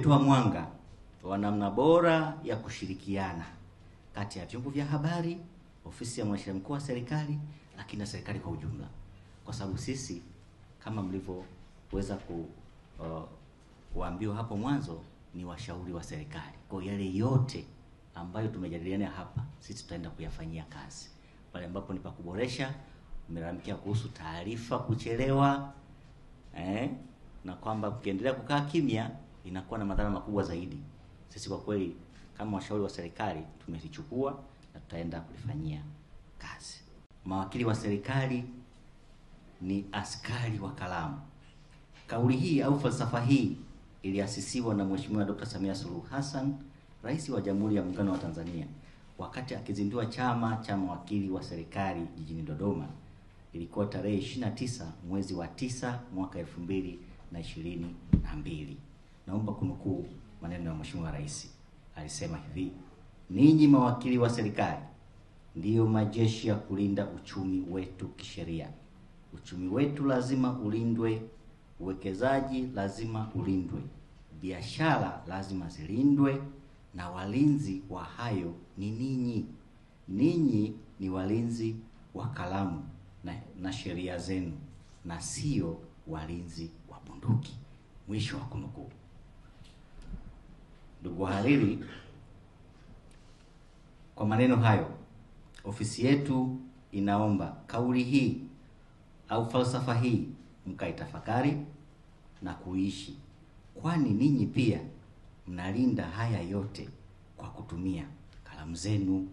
kutoa mwanga wa namna bora ya kushirikiana kati ya vyombo vya habari, ofisi ya mwanasheria mkuu wa serikali, lakini na serikali kwa ujumla. Kwa sababu sisi kama mlivyoweza kuambiwa hapo mwanzo ni washauri wa serikali. Kwa yale yote ambayo tumejadiliana hapa, sisi tutaenda kuyafanyia kazi. Pale ambapo ni pa kuboresha, umelalamikia kuhusu taarifa kuchelewa, na kwamba ukiendelea kukaa kimya inakuwa na madhara makubwa zaidi. Sisi kwa kweli kama washauri wa serikali tumelichukua na tutaenda kulifanyia kazi. Mawakili wa serikali ni askari wa kalamu. Kauli hii au falsafa hii iliasisiwa na Mheshimiwa Dr. Samia Suluhu Hassan, Rais wa Jamhuri ya Muungano wa Tanzania, wakati akizindua chama cha mawakili wa serikali jijini Dodoma. Ilikuwa tarehe 29 mwezi wa 9 mwaka 2022. Naomba kunukuu maneno ya Mheshimiwa Rais. Alisema hivi: ninyi mawakili wa serikali ndiyo majeshi ya kulinda uchumi wetu kisheria. Uchumi wetu lazima ulindwe, uwekezaji lazima ulindwe, biashara lazima zilindwe, na walinzi wa hayo ni ninyi. Ninyi ni walinzi wa kalamu na sheria zenu, na sio walinzi wa bunduki. Mwisho wa kunukuu. Ndugu wahariri, kwa maneno hayo, ofisi yetu inaomba kauli hii au falsafa hii mkaitafakari na kuishi, kwani ninyi pia mnalinda haya yote kwa kutumia kalamu zenu,